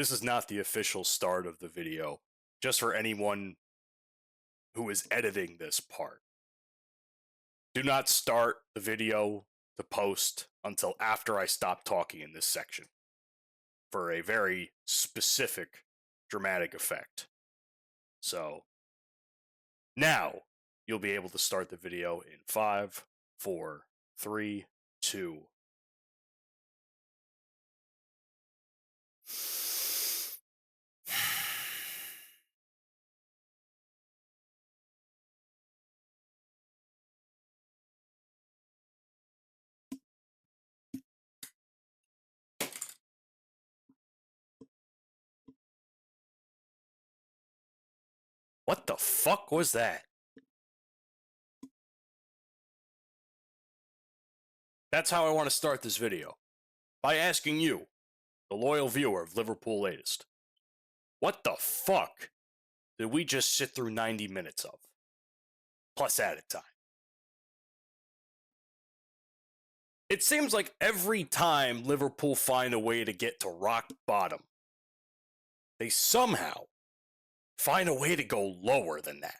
This is not the official start of the video, just for anyone who is editing this part. Do not start the video to post until after I stop talking in this section for a very specific dramatic effect. So now you'll be able to start the video in 5, 4, 3, 2. What the fuck was that? That's how I want to start this video. By asking you, the loyal viewer of Liverpool Latest, what the fuck did we just sit through 90 minutes of? Plus added time. It seems like every time Liverpool find a way to get to rock bottom, they somehow find a way to go lower than that.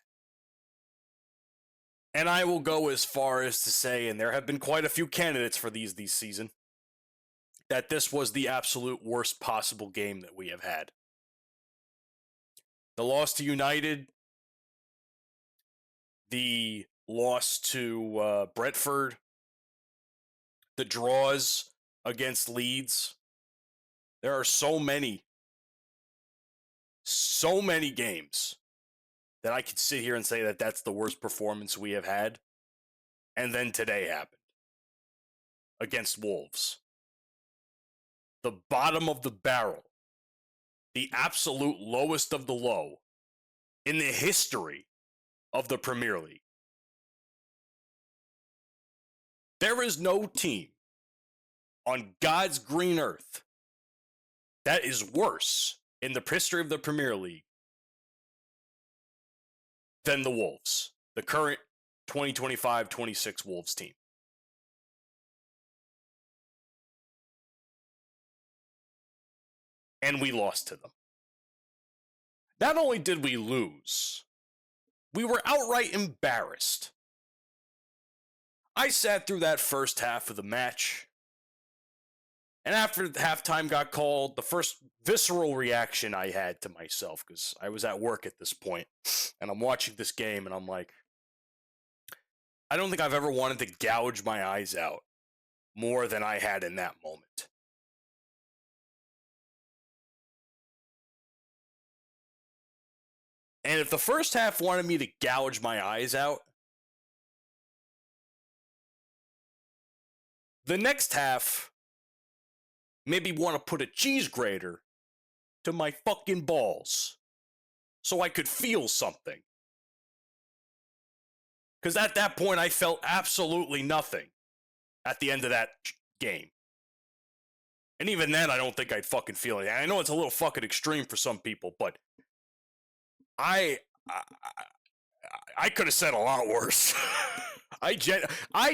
And I will go as far as to say, and there have been quite a few candidates for these this season, that this was the absolute worst possible game that we have had. The loss to United, the loss to Brentford, the draws against Leeds. There are so many games that I could sit here and say that that's the worst performance we have had. And then today happened against Wolves. The bottom of the barrel, the absolute lowest of the low in the history of the Premier League. There is no team on God's green earth that is worse in the history of the Premier League than the Wolves, the current 2025-26 Wolves team. And we lost to them. Not only did we lose, we were outright embarrassed. I sat through that first half of the match, and after halftime got called, the first visceral reaction I had to myself, because I was at work at this point, and I'm watching this game, and I'm like, I don't think I've ever wanted to gouge my eyes out more than I had in that moment. And if the first half wanted me to gouge my eyes out, the next half maybe want to put a cheese grater to my fucking balls so I could feel something. Because at that point, I felt absolutely nothing at the end of that game. And even then, I don't think I'd fucking feel it. I know it's a little fucking extreme for some people, but I could have said a lot worse. I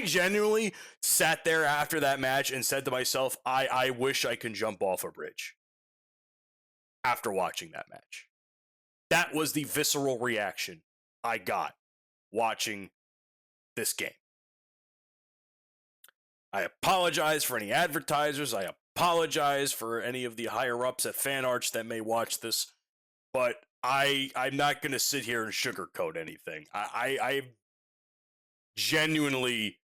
genuinely sat there after that match and said to myself, I wish I could jump off a bridge after watching that match. That was the visceral reaction I got watching this game. I apologize for any advertisers. I apologize for any of the higher-ups at FanArch that may watch this, but I'm not going to sit here and sugarcoat anything. I genuinely,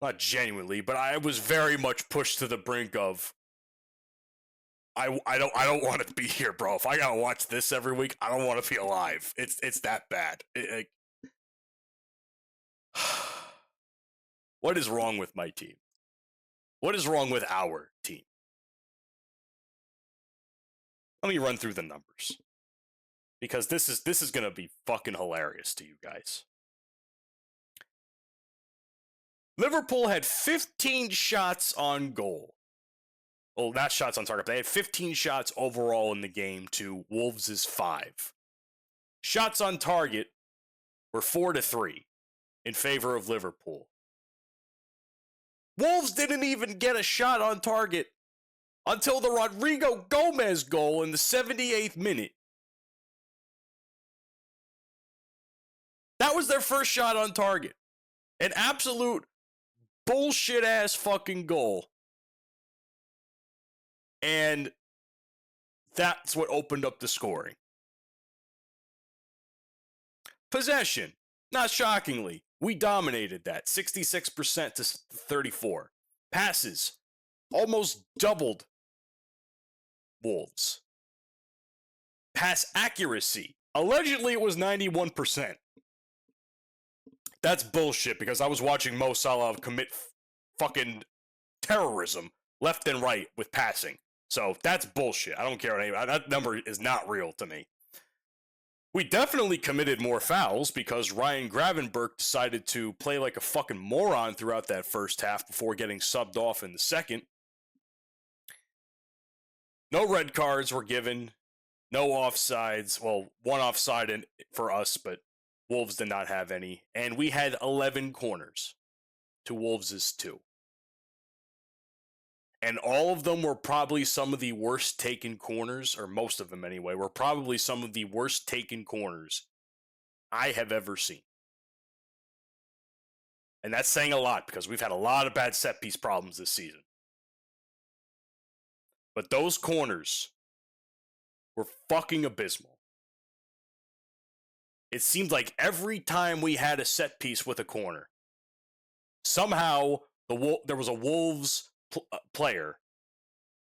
not genuinely, but I was very much pushed to the brink of, I don't want to be here, bro. If I gotta watch this every week, I don't want to be alive. It's that bad. What is wrong with my team? What is wrong with our team? Let me run through the numbers, because this is gonna be fucking hilarious to you guys. Liverpool had 15 shots on goal. Well, not shots on target. They had 15 shots overall in the game to Wolves' 5. Shots on target were 4-3 in favor of Liverpool. Wolves didn't even get a shot on target until the Rodrigo Gomez goal in the 78th minute. That was their first shot on target. An absolute bullshit ass fucking goal. And that's what opened up the scoring. Possession. Not shockingly, we dominated that. 66% to 34%. Passes. Almost doubled Wolves. Pass accuracy. Allegedly, it was 91%. That's bullshit because I was watching Mo Salah commit fucking terrorism left and right with passing. So that's bullshit. I don't care. That number is not real to me. We definitely committed more fouls because Ryan Gravenberch decided to play like a fucking moron throughout that first half before getting subbed off in the second. No red cards were given. No offsides. Well, one offside for us, but Wolves did not have any. And we had 11 corners to Wolves' 2. And all of them were probably some of the worst taken corners, or most of them anyway, were probably some of the worst taken corners I have ever seen. And that's saying a lot because we've had a lot of bad set piece problems this season. But those corners were fucking abysmal. It seemed like every time we had a set piece with a corner, somehow there was a Wolves player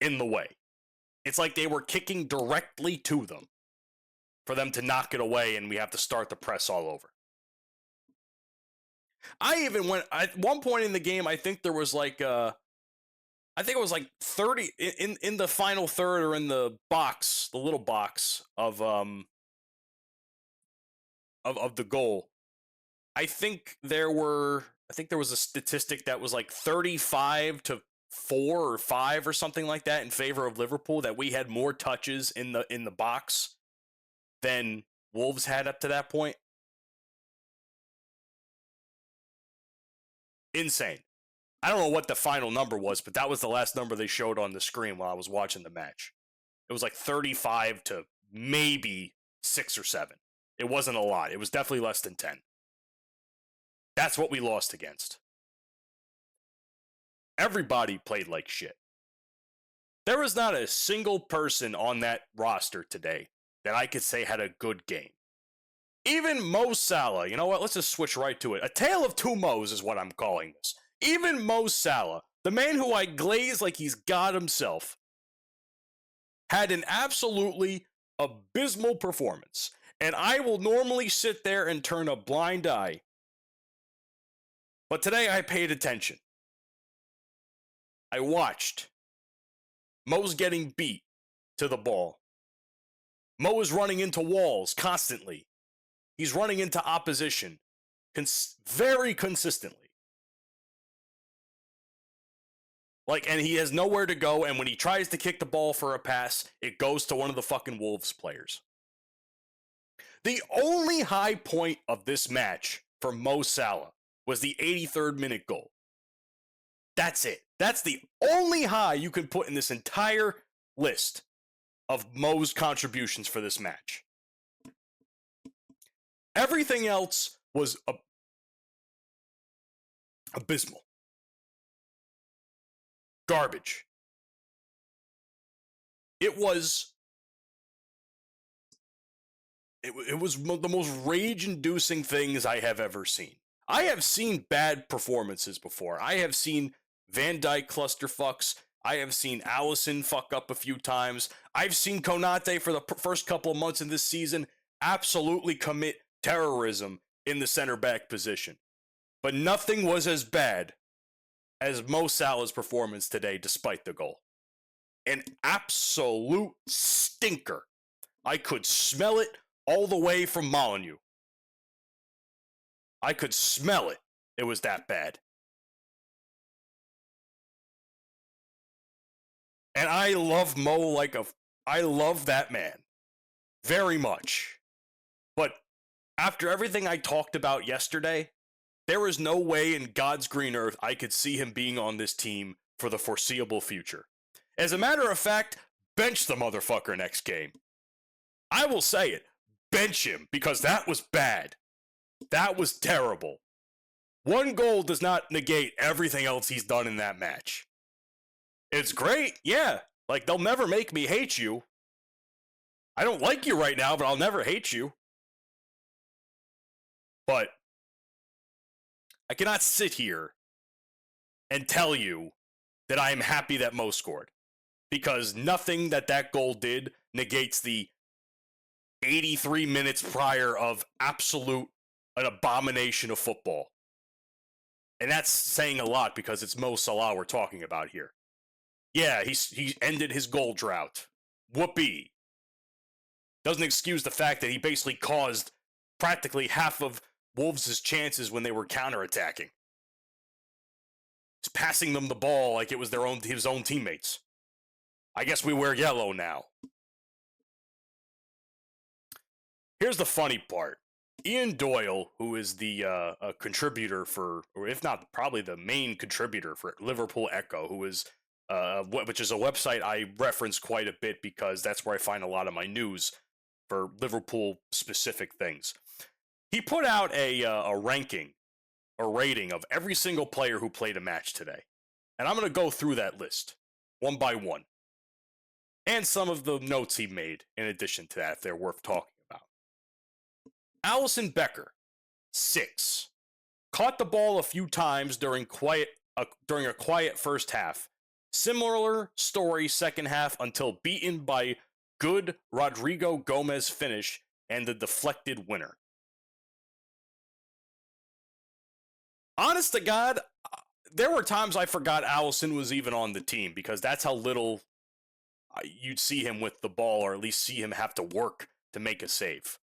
in the way. It's like they were kicking directly to them for them to knock it away, and we have to start the press all over. I even went at one point in the game. I think there was like I think it was like 30 in the final third, or in the box, the little box of the goal. I think there was a statistic that was like 35 to 4 or 5 or something like that in favor of Liverpool, that we had more touches in the box than Wolves had up to that point. Insane. I don't know what the final number was, but that was the last number they showed on the screen while I was watching the match. It was like 35 to maybe 6 or 7. It wasn't a lot. It was definitely less than 10. That's what we lost against. Everybody played like shit. There was not a single person on that roster today that I could say had a good game. Even Mo Salah, you know what? Let's just switch right to it. A tale of two Mo's is what I'm calling this. Even Mo Salah, the man who I glaze like he's God himself, had an absolutely abysmal performance. And I will normally sit there and turn a blind eye. But today I paid attention. I watched. Mo's getting beat to the ball. Mo is running into walls constantly. He's running into opposition very consistently. And he has nowhere to go, and when he tries to kick the ball for a pass, it goes to one of the fucking Wolves players. The only high point of this match for Mo Salah was the 83rd minute goal. That's it. That's the only high you can put in this entire list of Mo's contributions for this match. Everything else was abysmal. Garbage. It was the most rage-inducing things I have ever seen. I have seen bad performances before. I have seen Van Dijk clusterfucks. I have seen Alisson fuck up a few times. I've seen Konate for the first couple of months in this season absolutely commit terrorism in the center back position. But nothing was as bad as Mo Salah's performance today, despite the goal. An absolute stinker. I could smell it all the way from Molyneux. I could smell it. It was that bad. And I love Mo I love that man very much. But after everything I talked about yesterday, there is no way in God's green earth I could see him being on this team for the foreseeable future. As a matter of fact, bench the motherfucker next game. I will say it. Bench him, because that was bad. That was terrible. One goal does not negate everything else he's done in that match. It's great, yeah. Like, they'll never make me hate you. I don't like you right now, but I'll never hate you. But I cannot sit here and tell you that I am happy that Mo scored, because nothing that goal did negates the 83 minutes prior of an abomination of football. And that's saying a lot, because it's Mo Salah we're talking about here. Yeah, he ended his goal drought. Whoopee. Doesn't excuse the fact that he basically caused practically half of Wolves' chances when they were counterattacking. He's passing them the ball like it was his own teammates. I guess we wear yellow now. Here's the funny part. Ian Doyle, who is the contributor or if not probably the main contributor for Liverpool Echo, which is a website I reference quite a bit because that's where I find a lot of my news for Liverpool-specific things. He put out a ranking, a rating of every single player who played a match today. And I'm going to go through that list, one by one. And some of the notes he made in addition to that, if they're worth talking about. Alisson Becker, 6. Caught the ball a few times during a quiet first half. Similar story second half until beaten by good Rodrigo Gomez finish and the deflected winner. Honest to God, there were times I forgot Alisson was even on the team, because that's how little you'd see him with the ball, or at least see him have to work to make a save.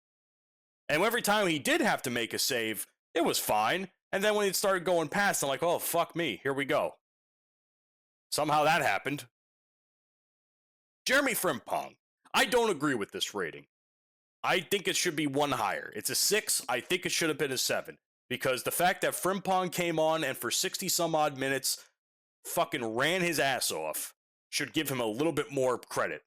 And every time he did have to make a save, it was fine. And then when it started going past, I'm like, oh, fuck me, here we go. Somehow that happened. Jeremy Frimpong. I don't agree with this rating. I think it should be one higher. It's a 6. I think it should have been a 7. Because the fact that Frimpong came on and for 60-some-odd minutes fucking ran his ass off should give him a little bit more credit.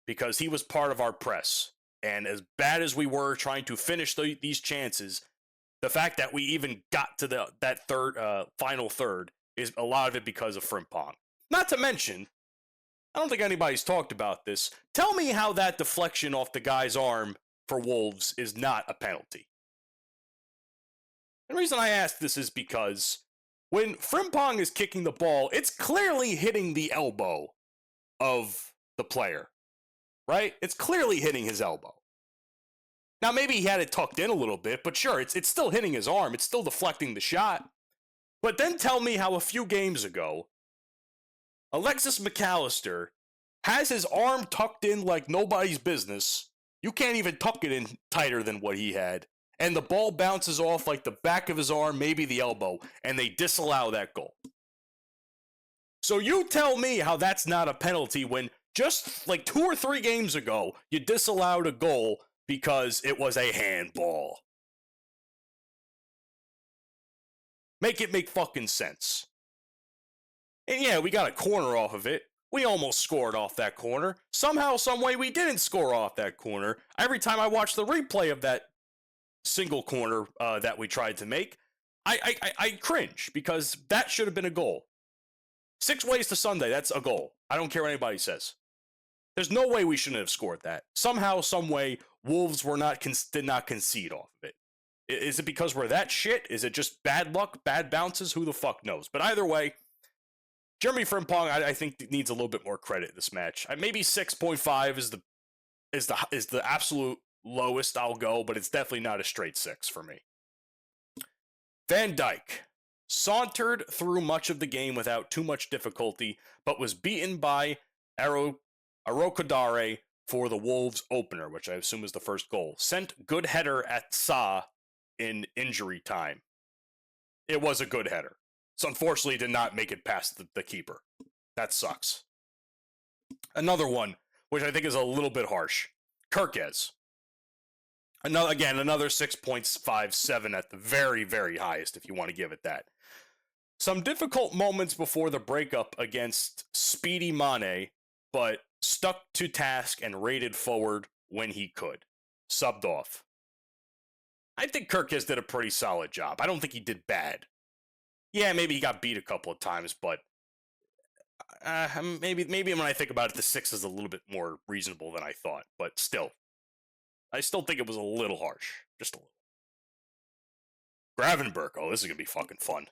Because he was part of our press. And as bad as we were trying to finish these chances, the fact that we even got to that final third is a lot of it because of Frimpong. Not to mention, I don't think anybody's talked about this. Tell me how that deflection off the guy's arm for Wolves is not a penalty. The reason I ask this is because when Frimpong is kicking the ball, it's clearly hitting the elbow of the player, right? It's clearly hitting his elbow. Now, maybe he had it tucked in a little bit, but sure, it's still hitting his arm. It's still deflecting the shot. But then tell me how a few games ago, Alexis McAllister has his arm tucked in like nobody's business. You can't even tuck it in tighter than what he had. And the ball bounces off like the back of his arm, maybe the elbow, and they disallow that goal. So you tell me how that's not a penalty when just like 2 or 3 games ago, you disallowed a goal because it was a handball. Make it make fucking sense. And yeah, we got a corner off of it. We almost scored off that corner. Somehow, some way, we didn't score off that corner. Every time I watch the replay of that single corner that we tried to make, I cringe, because that should have been a goal. 6 ways to Sunday, that's a goal. I don't care what anybody says. There's no way we shouldn't have scored that. Somehow, some way, Wolves did not concede off of it. Is it because we're that shit? Is it just bad luck, bad bounces? Who the fuck knows? But either way, Jeremy Frimpong, I think, needs a little bit more credit this match. Maybe 6.5 is the absolute lowest I'll go, but it's definitely not a straight 6 for me. Van Dijk sauntered through much of the game without too much difficulty, but was beaten by Arokodare for the Wolves opener, which I assume is the first goal. Sent good header at Sa in injury time. It was a good header. So unfortunately did not make it past the keeper. That sucks. Another one, which I think is a little bit harsh. Kirkez. Another 6.57 at the very, very highest, if you want to give it that. Some difficult moments before the breakup against Speedy Mane, but stuck to task and raided forward when he could. Subbed off. I think Kirkes did a pretty solid job. I don't think he did bad. Yeah, maybe he got beat a couple of times, but maybe when I think about it, the 6 is a little bit more reasonable than I thought. But still, I still think it was a little harsh. Just a little. Gravenberch, oh, this is going to be fucking fun.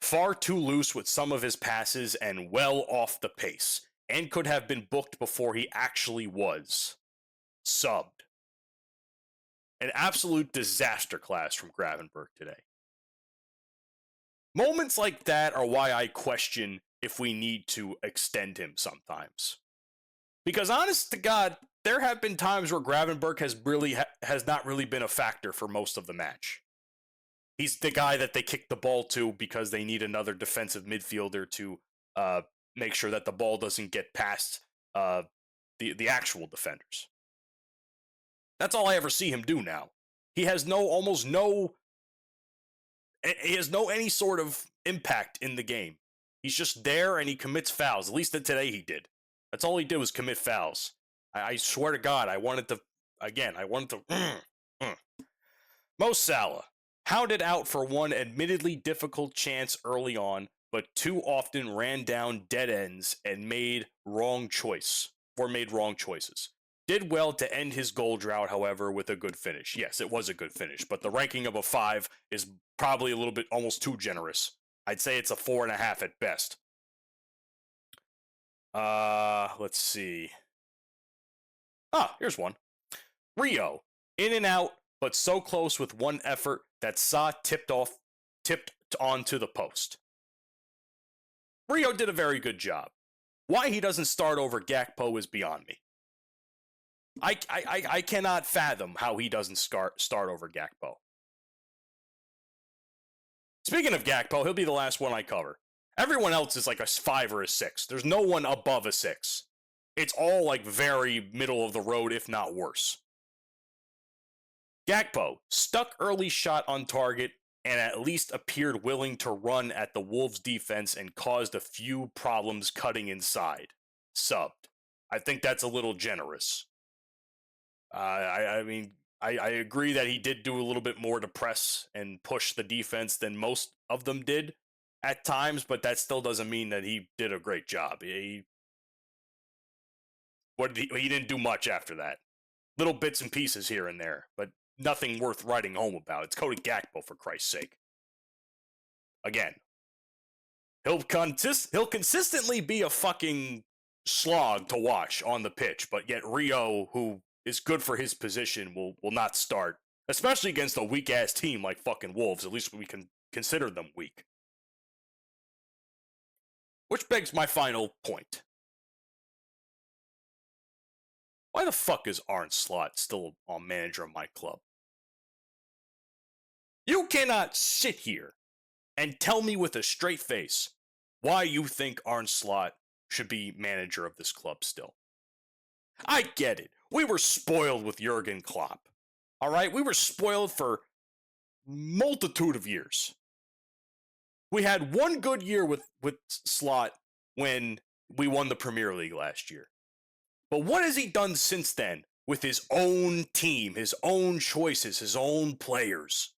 Far too loose with some of his passes and well off the pace, and could have been booked before he actually was. Subbed. An absolute disaster class from Gravenberch today. Moments like that are why I question if we need to extend him sometimes. Because honest to God, there have been times where Gravenberch has not really been a factor for most of the match. He's the guy that they kick the ball to because they need another defensive midfielder to make sure that the ball doesn't get past the actual defenders. That's all I ever see him do now. He has any sort of impact in the game. He's just there and he commits fouls. At least today he did. That's all he did was commit fouls. I swear to God, I wanted to. Mo Salah, hounded out for one admittedly difficult chance early on, but too often ran down dead ends and made wrong choices. Did well to end his goal drought, however, with a good finish. Yes, it was a good finish, but the ranking of a 5 is probably a little bit almost too generous. I'd say it's a 4.5 at best. Let's see. Here's one. Rio, in and out, but so close with one effort that Sa tipped onto the post. Rio did a very good job. Why he doesn't start over Gakpo is beyond me. I cannot fathom how he doesn't start over Gakpo. Speaking of Gakpo, he'll be the last one I cover. Everyone else is like a 5 or a 6. There's no one above a 6. It's all like very middle of the road, if not worse. Gakpo, stuck early shot on target and at least appeared willing to run at the Wolves defense and caused a few problems cutting inside. Subbed. I think that's a little generous. I mean, I agree that he did do a little bit more to press and push the defense than most of them did at times, but that still doesn't mean that he did a great job. He didn't do much after that. Little bits and pieces here and there, but nothing worth writing home about. It's Cody Gakpo, for Christ's sake. Again, he'll consistently be a fucking slog to watch on the pitch, but yet Rio, who is good for his position, will not start, especially against a weak-ass team like fucking Wolves. At least we can consider them weak. Which begs my final point. Why the fuck is Arne Slot still a manager of my club? You cannot sit here and tell me with a straight face why you think Arne Slot should be manager of this club still. I get it. We were spoiled with Jurgen Klopp. All right? We were spoiled for multitude of years. We had one good year with Slot when we won the Premier League last year. But what has he done since then with his own team, his own choices, his own players?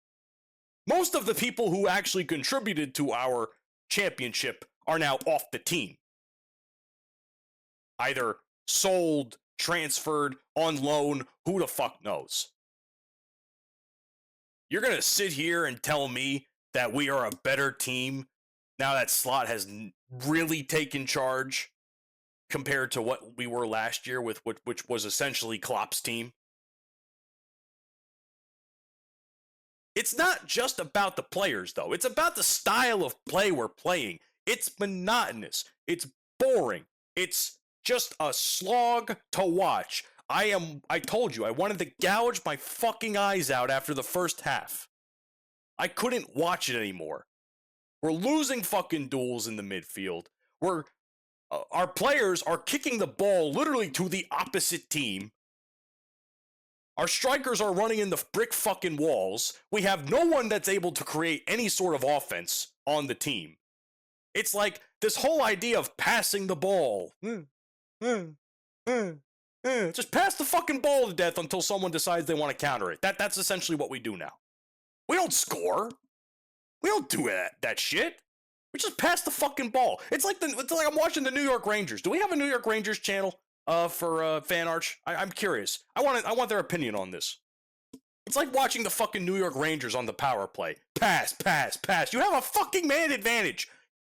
Most of the people who actually contributed to our championship are now off the team. Either sold, transferred, on loan, who the fuck knows? You're going to sit here and tell me that we are a better team now that Slot has really taken charge compared to what we were last year, with which was essentially Klopp's team? It's not just about the players, though. It's about the style of play we're playing. It's monotonous. It's boring. It's just a slog to watch. I told you, I wanted to gouge my fucking eyes out after the first half. I couldn't watch it anymore. We're losing fucking duels in the midfield. Our players are kicking the ball literally to the opposite team. Our strikers are running in the brick fucking walls. We have no one that's able to create any sort of offense on the team. It's like this whole idea of passing the ball. Just pass the fucking ball to death until someone decides they want to counter it. That's essentially what we do now. We don't score. We don't do that shit. We just pass the fucking ball. It's like I'm watching the New York Rangers. Do we have a New York Rangers channel for Fan Arch? I'm curious. I want their opinion on this. It's like watching the fucking New York Rangers on the power play. Pass, pass, pass. You have a fucking man advantage.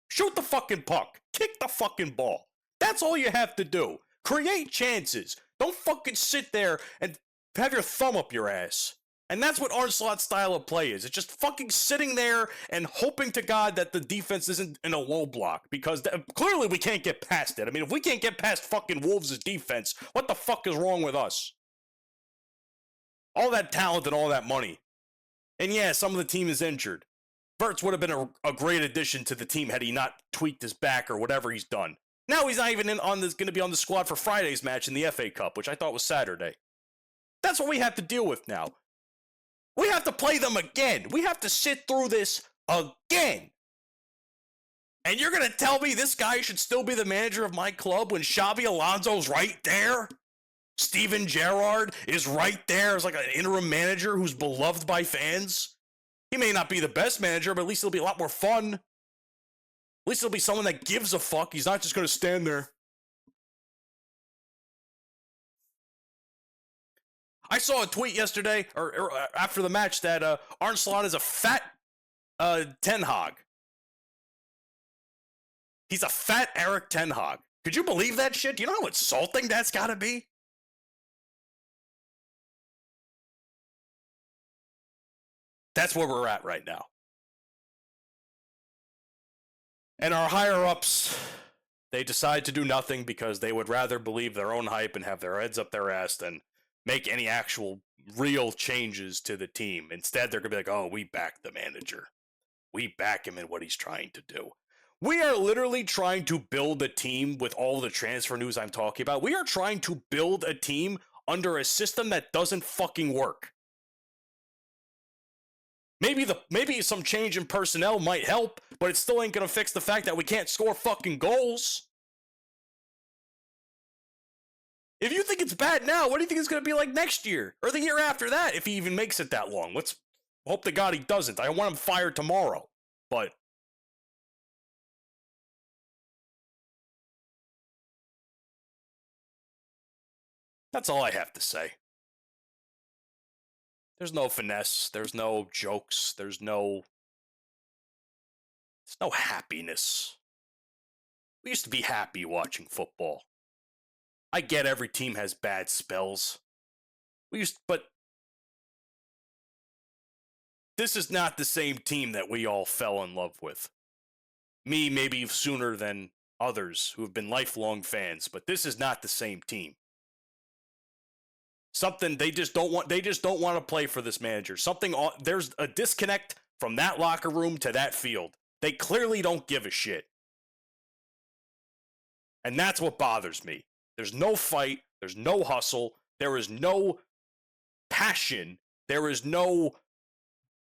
Shoot the fucking puck. Kick the fucking ball. That's all you have to do. Create chances. Don't fucking sit there and have your thumb up your ass. And that's what Arnslot's style of play is. It's just fucking sitting there and hoping to God that the defense isn't in a low block. Because clearly we can't get past it. I mean, if we can't get past fucking Wolves' defense, what the fuck is wrong with us? All that talent and all that money. And yeah, some of the team is injured. Verts would have been a great addition to the team had he not tweaked his back or whatever he's done. Now he's not even going to be on the squad for Friday's match in the FA Cup, which I thought was Saturday. That's what we have to deal with now. We have to play them again. We have to sit through this again. And you're going to tell me this guy should still be the manager of my club when Xabi Alonso's right there? Steven Gerrard is right there as like an interim manager who's beloved by fans? He may not be the best manager, but at least it'll be a lot more fun. At least it'll be someone that gives a fuck. He's not just going to stand there. I saw a tweet yesterday, or after the match, that Arne Slot is a fat Ten Hag. He's a fat Eric Ten Hag. Could you believe that shit? Do you know how insulting that's got to be? That's where we're at right now. And our higher-ups, they decide to do nothing because they would rather believe their own hype and have their heads up their ass than make any actual real changes to the team. Instead, they're going to be like, oh, we back the manager. We back him in what he's trying to do. We are literally trying to build a team with all the transfer news I'm talking about. We are trying to build a team under a system that doesn't fucking work. Maybe some change in personnel might help, but it still ain't gonna fix the fact that we can't score fucking goals. If you think it's bad now, what do you think it's gonna be like next year? Or the year after that, if he even makes it that long? Let's hope to God he doesn't. I want him fired tomorrow. But that's all I have to say. There's no finesse. There's no jokes. There's no happiness. We used to be happy watching football. I get every team has bad spells. But this is not the same team that we all fell in love with. Me, maybe sooner than others who have been lifelong fans, but this is not the same team. They just don't want to play for this manager. There's a disconnect from that locker room to that field. They clearly don't give a shit. And that's what bothers me. There's no fight, there's no hustle, there is no passion, there is no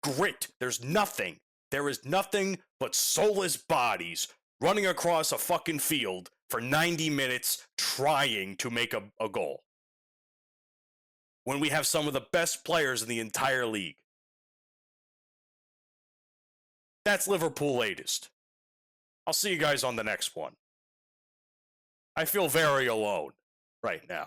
grit, there's nothing. There is nothing but soulless bodies running across a fucking field for 90 minutes trying to make a goal. When we have some of the best players in the entire league. That's Liverpool Latest. I'll see you guys on the next one. I feel very alone right now.